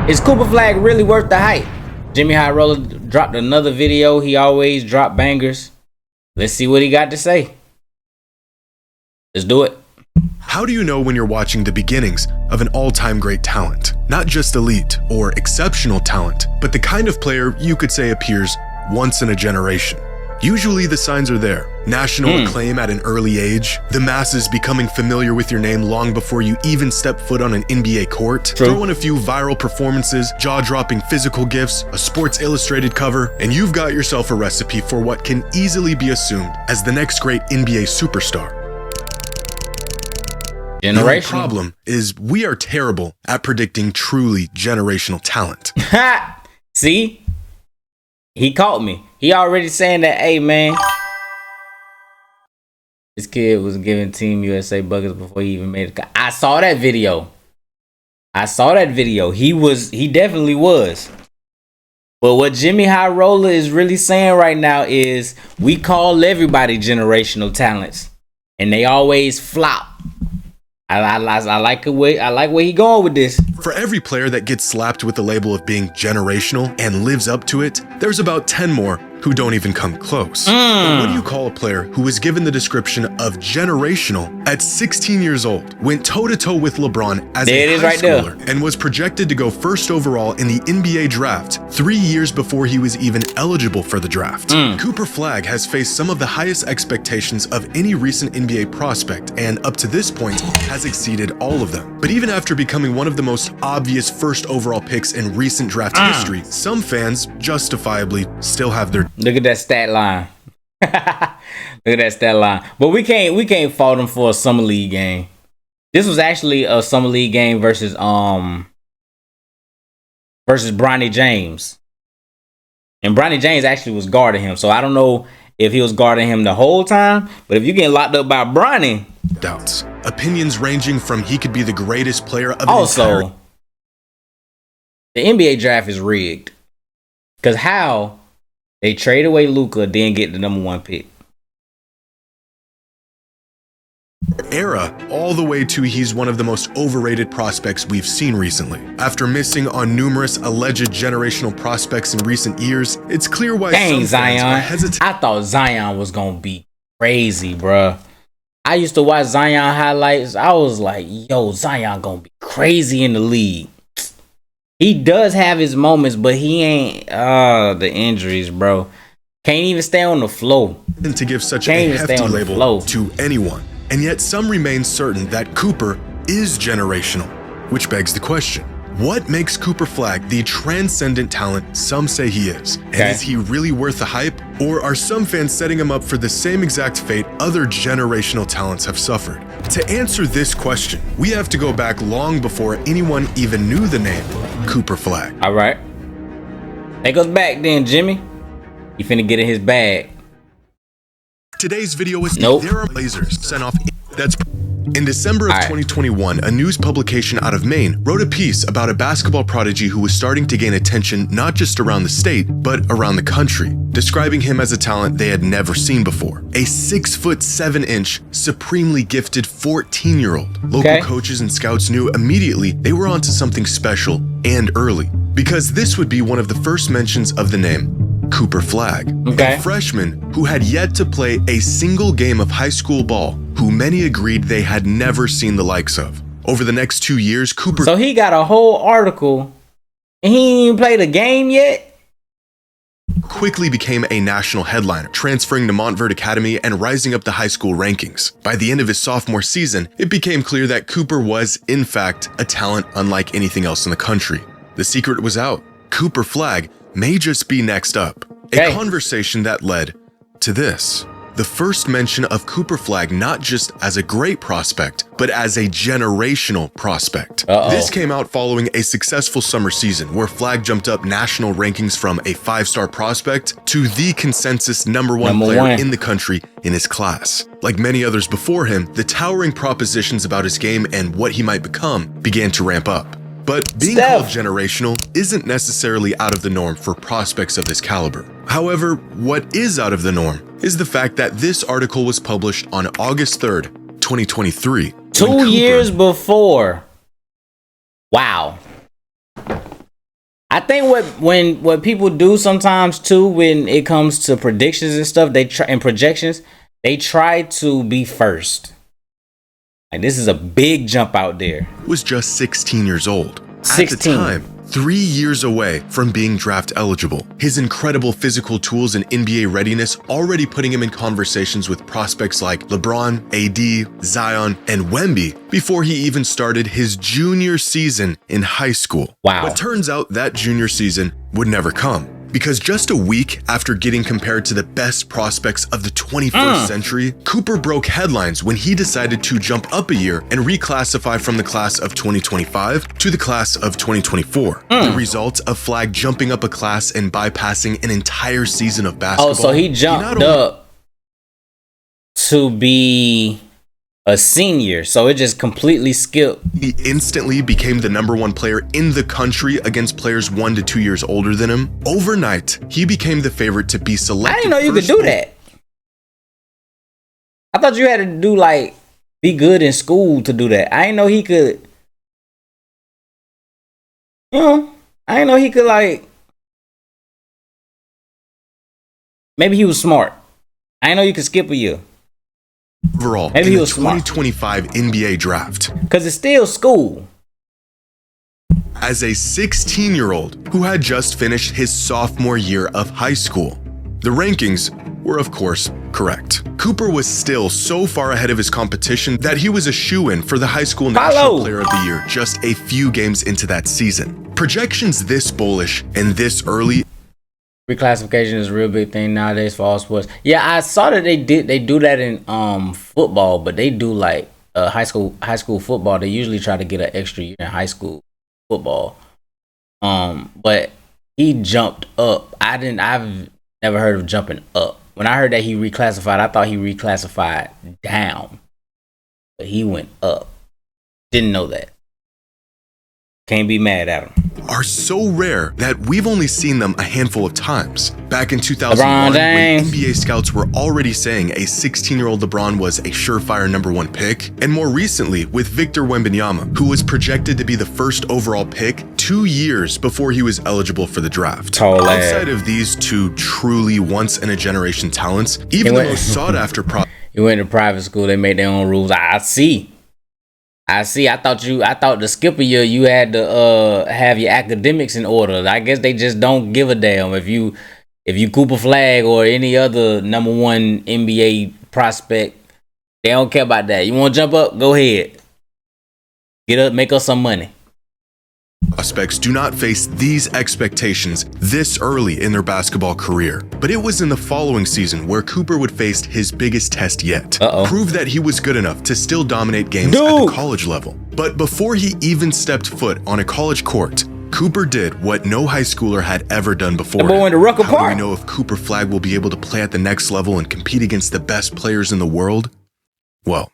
Is Cooper Flagg really worth the hype? Jimmy High Roller dropped another video. He always drop bangers. Let's see what he got to say. Let's do it. How do you know when you're watching the beginnings of an all-time great talent? Not just elite or exceptional talent, but the kind of player you could say appears once in a generation. Usually the signs are there. National acclaim at an early age, the masses becoming familiar with your name long before you even step foot on an NBA court, throw in a few viral performances, jaw-dropping physical gifts, a Sports Illustrated cover, and you've got yourself a recipe for what can easily be assumed as the next great NBA superstar. The problem is we are terrible at predicting truly generational talent. See? He caught me. He already saying that, hey, man. This kid was giving Team USA buckets before he even made it. I saw that video. He definitely was. But what Jimmy High Roller is really saying right now is we call everybody generational talents. And they always flop. I like where he going with this. For every player that gets slapped with the label of being generational and lives up to it, there's about 10 more who don't even come close. But what do you call a player who was given the description of generational at 16 years old, went toe-to-toe with LeBron as a high schooler, and was projected to go first overall in the NBA draft 3 years before he was even eligible for the draft? Cooper Flagg has faced some of the highest expectations of any recent NBA prospect, and up to this point has exceeded all of them. But even after becoming one of the most obvious first overall picks in recent draft history, some fans justifiably still have their Look at that stat line. Look at that stat line. But we can't fault him for a summer league game. This was actually a summer league game versus Bronny James. And Bronny James actually was guarding him. So I don't know if he was guarding him the whole time, but if you get locked up by Bronny. Doubts. Opinions ranging from he could be the greatest player of also, the NBA draft is rigged. Because how they trade away Luka, then get the #1 pick. Era all the way to he's one of the most overrated prospects we've seen recently. After missing on numerous alleged generational prospects in recent years, it's clear why some fans are hesitant. I thought Zion was gonna be crazy, bruh. I used to watch Zion highlights. I was like, yo, Zion gonna be crazy in the league. He does have his moments, but he ain't the injuries, bro. Can't even stay on the floor. To give such a hefty label to anyone. And yet some remain certain that Cooper is generational, which begs the question, what makes Cooper Flagg the transcendent talent some say he is? And is he really worth the hype? Or are some fans setting him up for the same exact fate other generational talents have suffered? To answer this question, we have to go back long before anyone even knew the name Cooper Flagg. All right. Take us back then, Jimmy. You finna get in his bag. Today's video is there are lasers sent off. That's in December of 2021, a news publication out of Maine wrote a piece about a basketball prodigy who was starting to gain attention not just around the state, but around the country, describing him as a talent they had never seen before. A 6'7", supremely gifted 14-year-old. Local coaches and scouts knew immediately they were onto something special and early, because this would be one of the first mentions of the name Cooper Flagg, a freshman who had yet to play a single game of high school ball, who many agreed they had never seen the likes of. Over the next 2 years, Cooper... So he got a whole article, and he ain't even played a game yet? Quickly became a national headliner, transferring to Montverde Academy and rising up the high school rankings. By the end of his sophomore season, it became clear that Cooper was, in fact, a talent unlike anything else in the country. The secret was out. Cooper Flagg may just be next up. A conversation that led to this. The first mention of Cooper Flagg not just as a great prospect, but as a generational prospect. This came out following a successful summer season where Flagg jumped up national rankings from a 5-star prospect to the consensus #1 player in the country in his class. Like many others before him, the towering propositions about his game and what he might become began to ramp up. But being called generational isn't necessarily out of the norm for prospects of this caliber. However, what is out of the norm is the fact that this article was published on August 3rd, 2023. 2 years before. Wow. I think what people do sometimes too when it comes to predictions and stuff, they try and projections, they try to be first. Like this is a big jump out there. Was just 16 years old. 16. At the time, 3 years away from being draft eligible. His incredible physical tools and NBA readiness already putting him in conversations with prospects like LeBron, AD, Zion, and Wemby before he even started his junior season in high school. Wow. But turns out that junior season would never come. Because just a week after getting compared to the best prospects of the 21st century, Cooper broke headlines when he decided to jump up a year and reclassify from the class of 2025 to the class of 2024. The result of Flagg jumping up a class and bypassing an entire season of basketball. Oh, so he jumped up to be a senior, so it just completely skipped. He instantly became the #1 player in the country against players 1 to 2 years older than him. Overnight, he became the favorite to be selected. I didn't know you could do that. I thought you had to do like be good in school to do that. I didn't know he could. You know, I didn't know he could like. Maybe he was smart. I didn't know you could skip a year. Overall, maybe in he the was 2025 NBA draft. Because it's still school. As a 16-year-old who had just finished his sophomore year of high school. The rankings were, of course, correct. Cooper was still so far ahead of his competition that he was a shoo-in for the high school National Player of the Year just a few games into that season. Projections this bullish and this early. Reclassification is a real big thing nowadays for all sports. Yeah, I saw that they do that in football, but they do like high school football. They usually try to get an extra year in high school football. But he jumped up. I've never heard of jumping up. When I heard that he reclassified, I thought he reclassified down. But he went up. Didn't know that. Can't be mad at him. Are so rare that we've only seen them a handful of times. Back in 2001, when NBA scouts were already saying a 16-year-old LeBron was a surefire #1 pick, and more recently with Victor Wembanyama, who was projected to be the first overall pick 2 years before he was eligible for the draft. Outside of these two truly once-in-a-generation talents, even the most sought-after he went to private school. They made their own rules. I see. I thought the skipper year you had to have your academics in order. I guess they just don't give a damn if you Cooper Flagg or any other #1 NBA prospect. They don't care about that. You want to jump up? Go ahead. Get up, make us some money. Prospects do not face these expectations this early in their basketball career. But it was in the following season where Cooper would face his biggest test yet. Prove that he was good enough to still dominate games at the college level. But before he even stepped foot on a college court, Cooper did what no high schooler had ever done before. How do we know if Cooper Flagg will be able to play at the next level and compete against the best players in the world? Well,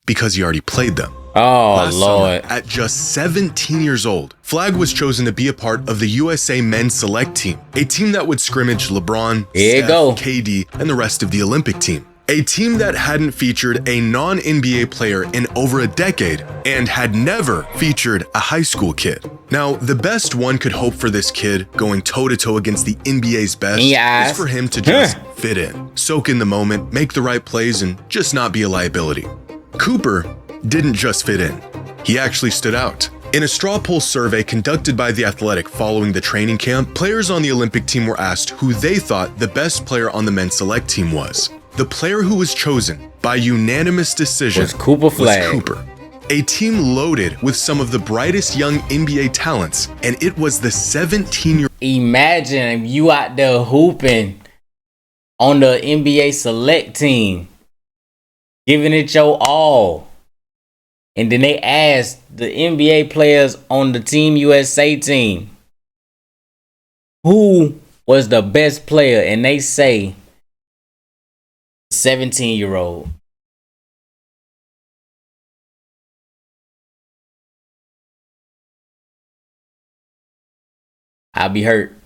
because he already played them. Oh, Lord. Summer, at just 17 years old, Flagg was chosen to be a part of the USA men's select team, a team that would scrimmage LeBron, Steph, KD, and the rest of the Olympic team. A team that hadn't featured a non-NBA player in over a decade and had never featured a high school kid. Now, the best one could hope for this kid going toe-to-toe against the NBA's best is for him to just fit in, soak in the moment, make the right plays, and just not be a liability. Cooper didn't just fit in. He actually stood out. In a straw poll survey conducted by The Athletic following the training camp, players on the Olympic team were asked who they thought the best player on the men's select team was. The player who was chosen by unanimous decision was Cooper Flagg. A team loaded with some of the brightest young NBA talents, and it was the 17-year-old. Imagine you out there hooping on the NBA select team, giving it your all. And then they asked the NBA players on the Team USA team, who was the best player? And they say 17-year-old. I'll be hurt.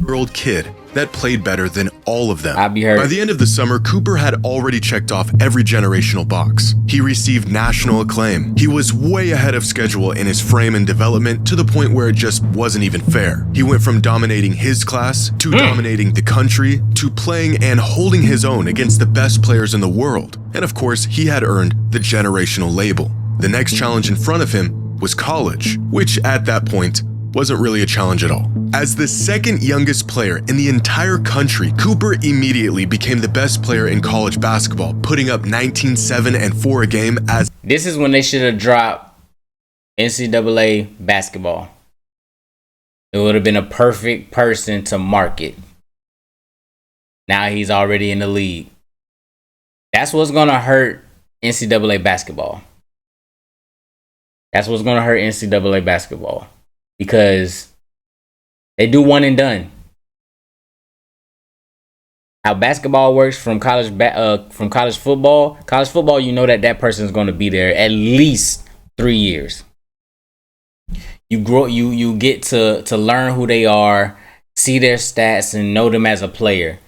20-year-old kid that played better than all of them. I'll be hurt. By the end of the summer, Cooper had already checked off every generational box. He received national acclaim. He was way ahead of schedule in his frame and development to the point where it just wasn't even fair. He went from dominating his class to dominating the country to playing and holding his own against the best players in the world. And of course, he had earned the generational label. The next challenge in front of him was college, which at that point wasn't really a challenge at all. As the second youngest player in the entire country, Cooper immediately became the best player in college basketball, putting up 19, 7, and 4 a game as... This is when they should have dropped NCAA basketball. It would have been a perfect person to market. Now he's already in the league. That's what's going to hurt NCAA basketball. That's what's going to hurt NCAA basketball. Because they do one and done. How basketball works from college football. College football, you know that person is going to be there at least 3 years. You grow, you get to learn who they are, see their stats, and know them as a player.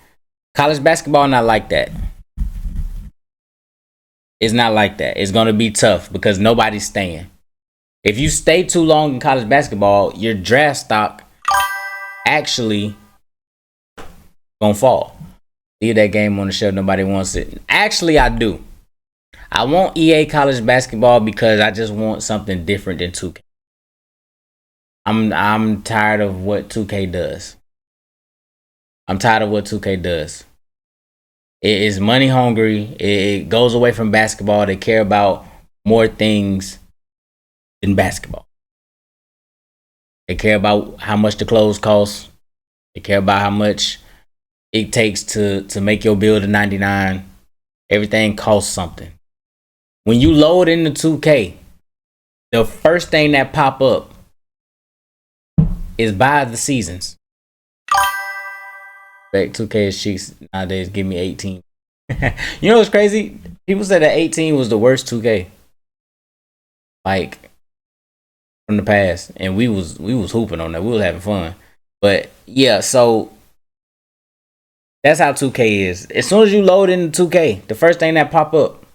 College basketball not like that. It's not like that. It's going to be tough because nobody's staying. If you stay too long in college basketball, your draft stock actually gonna fall. Leave that game on the shelf. Nobody wants it. Actually, I do. I want EA college basketball because I just want something different than 2K. I'm tired of what 2K does. I'm tired of what 2K does. It is money hungry. It goes away from basketball. They care about more things in basketball. They care about how much the clothes cost. They care about how much it takes to make your build a 99. Everything costs something. When you load into 2K, the first thing that pop up is buy the seasons. Back 2K is cheap nowadays. Give me 18. You know what's crazy? People said that 18 was the worst 2K. Like from the past, and we was hooping on that. We was having fun. But yeah, so that's how 2K is. As soon as you load into 2K, the first thing that pop up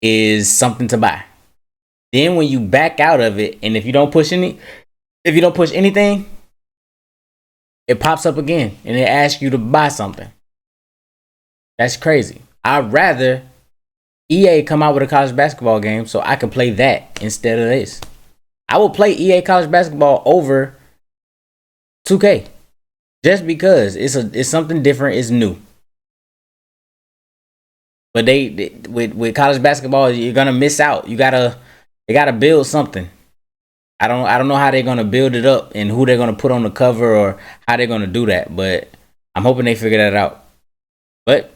is something to buy. Then when you back out of it, and if you don't push anything, it pops up again and it asks you to buy something. That's crazy. I'd rather EA come out with a college basketball game so I can play that instead of this. I will play EA college basketball over 2K just because it's something different, it's new. But they with college basketball, you're gonna miss out. They gotta build something. I don't know how they're gonna build it up and who they're gonna put on the cover or how they're gonna do that, but I'm hoping they figure that out. But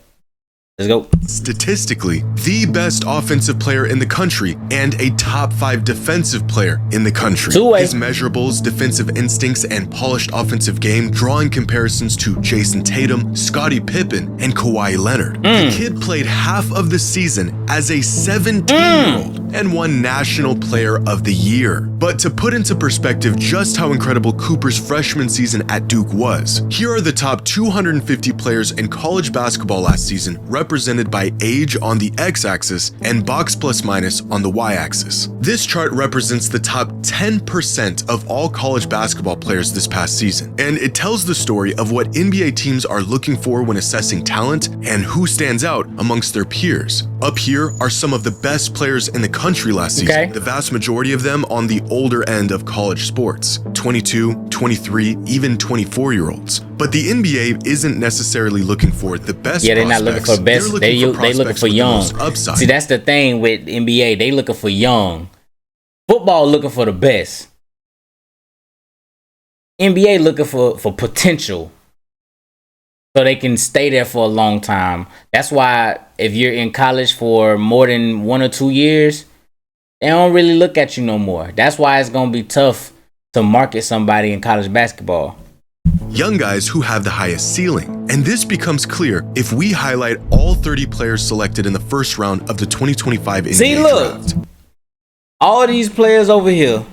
let's go. Statistically, the best offensive player in the country and a top 5 defensive player in the country. His measurables, defensive instincts, and polished offensive game drawing comparisons to Jason Tatum, Scottie Pippen, and Kawhi Leonard. The kid played half of the season as a 17-year-old and won National Player of the Year. But to put into perspective just how incredible Cooper's freshman season at Duke was, here are the top 250 players in college basketball last season, represented by age on the x-axis and box plus minus on the y-axis. This chart represents the top 10% of all college basketball players this past season, and it tells the story of what NBA teams are looking for when assessing talent and who stands out amongst their peers. Up here are some of the best players in the country last season, the vast majority of them on the older end of college sports, 22, 23, even 24-year-olds. But the NBA isn't necessarily looking for the best prospects. They're not looking for best. They looking for young. See, that's the thing with NBA. They looking for young. Football looking for the best. NBA looking for potential. So they can stay there for a long time. That's why if you're in college for more than 1 or 2 years, they don't really look at you no more. That's why it's going to be tough to market somebody in college basketball. Young guys who have the highest ceiling. And this becomes clear if we highlight all 30 players selected in the first round of the 2025 NBA draft. All these players over here,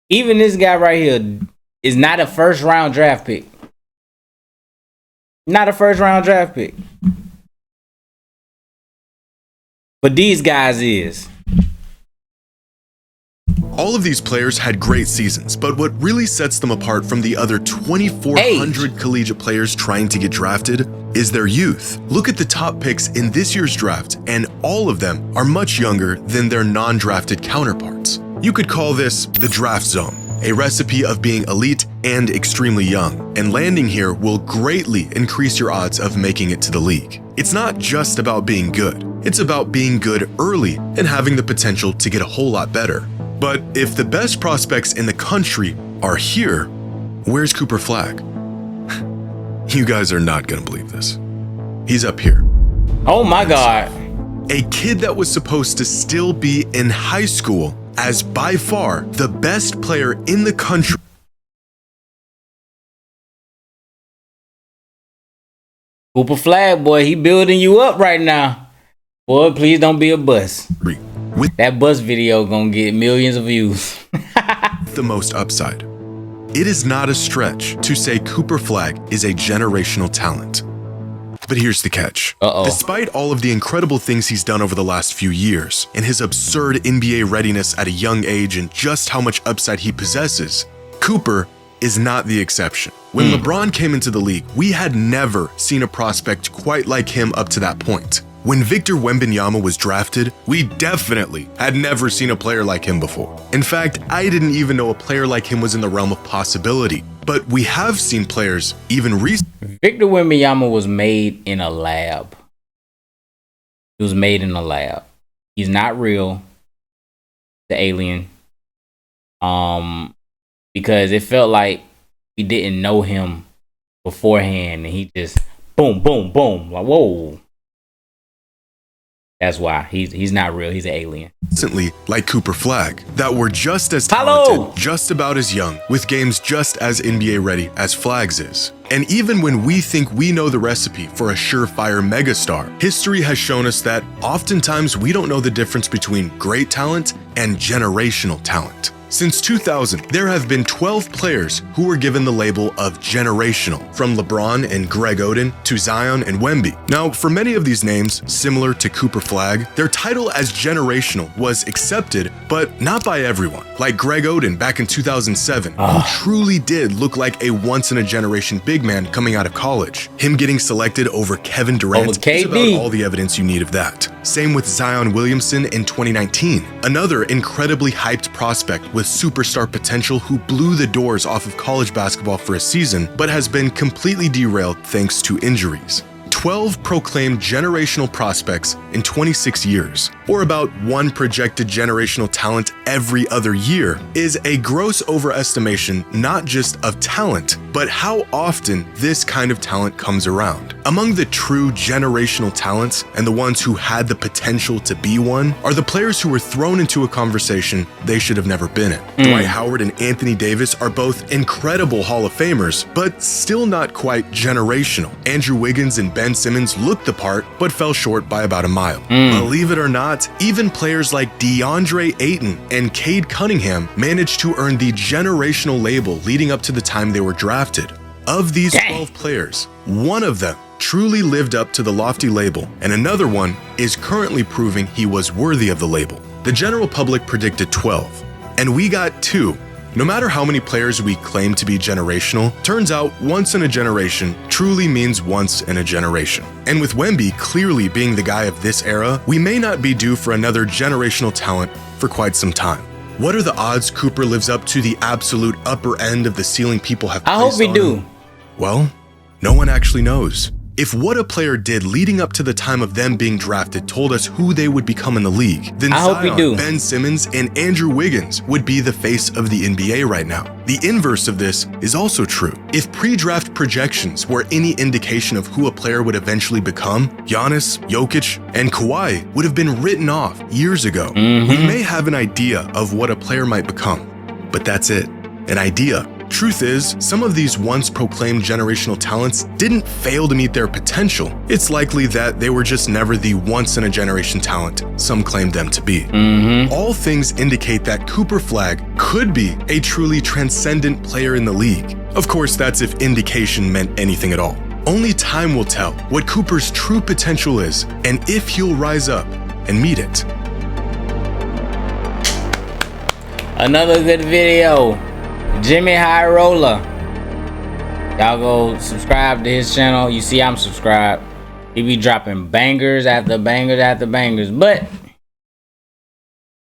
even this guy right here, is not a first round draft pick. Not a first round draft pick. But these guys is. All of these players had great seasons, but what really sets them apart from the other 2,400 collegiate players trying to get drafted is their youth. Look at the top picks in this year's draft, and all of them are much younger than their non-drafted counterparts. You could call this the draft zone, a recipe of being elite and extremely young, and landing here will greatly increase your odds of making it to the league. It's not just about being good, it's about being good early and having the potential to get a whole lot better. But if the best prospects in the country are here, where's Cooper Flagg? You guys are not gonna believe this. He's up here. Oh my God. A kid that was supposed to still be in high school as by far the best player in the country. Cooper Flagg, boy, he building you up right now. Boy, please don't be a bust. With that bus video gonna get millions of views. the most upside. It is not a stretch to say Cooper Flagg is a generational talent. But here's the catch. Despite all of the incredible things he's done over the last few years, and his absurd NBA readiness at a young age and just how much upside he possesses, Cooper is not the exception. When LeBron came into the league, we had never seen a prospect quite like him up to that point. When Victor Wembanyama was drafted, we definitely had never seen a player like him before. In fact, I didn't even know a player like him was in the realm of possibility. But we have seen players even recently. Victor Wembanyama was made in a lab. He was made in a lab. He's not real. The alien. Because it felt like we didn't know him beforehand, and he just boom, boom, boom. Like, whoa. That's why he's not real. He's an alien. Recently, like Cooper Flagg, that were just as talented, just about as young, with games just as NBA ready as Flagg's is. And even when we think we know the recipe for a surefire megastar, history has shown us that oftentimes we don't know the difference between great talent and generational talent. Since 2000, there have been 12 players who were given the label of generational, from LeBron and Greg Oden to Zion and Wemby. Now, for many of these names, similar to Cooper Flagg, their title as generational was accepted, but not by everyone. Like Greg Oden back in 2007, who truly did look like a once-in-a-generation big man coming out of college. Him getting selected over Kevin Durant is about all the evidence you need of that. Same with Zion Williamson in 2019, another incredibly hyped prospect with superstar potential who blew the doors off of college basketball for a season, but has been completely derailed thanks to injuries. 12 proclaimed generational prospects in 26 years, or about one projected generational talent every other year, is a gross overestimation not just of talent, but how often this kind of talent comes around. Among the true generational talents and the ones who had the potential to be one are the players who were thrown into a conversation they should have never been in. Dwight Howard and Anthony Davis are both incredible Hall of Famers, but still not quite generational. Andrew Wiggins and Ben Simmons looked the part, but fell short by about a mile. Believe it or not, even players like DeAndre Ayton and Cade Cunningham managed to earn the generational label leading up to the time they were drafted. Of these 12 players, one of them truly lived up to the lofty label, and another one is currently proving he was worthy of the label. The general public predicted 12, and we got 2. No matter how many players we claim to be generational, turns out once in a generation truly means once in a generation. And with Wemby clearly being the guy of this era, we may not be due for another generational talent for quite some time. What are the odds Cooper lives up to the absolute upper end of the ceiling people have placed on him? I hope we do. Well, no one actually knows. If what a player did leading up to the time of them being drafted told us who they would become in the league, then Zion, Ben Simmons, and Andrew Wiggins would be the face of the NBA right now. The inverse of this is also true. If pre-draft projections were any indication of who a player would eventually become, Giannis, Jokic, and Kawhi would have been written off years ago. We may have an idea of what a player might become, but that's it, an idea. Truth is, some of these once proclaimed generational talents didn't fail to meet their potential. It's likely that they were just never the once-in-a-generation talent some claimed them to be. All things indicate that Cooper Flagg could be a truly transcendent player in the league. Of course, that's if indication meant anything at all. Only time will tell what Cooper's true potential is and if he'll rise up and meet it. Another good video. Jimmy High Roller. Y'all go subscribe to his channel. You see I'm subscribed. He be dropping bangers after bangers after bangers. But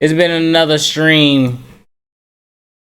it's been another stream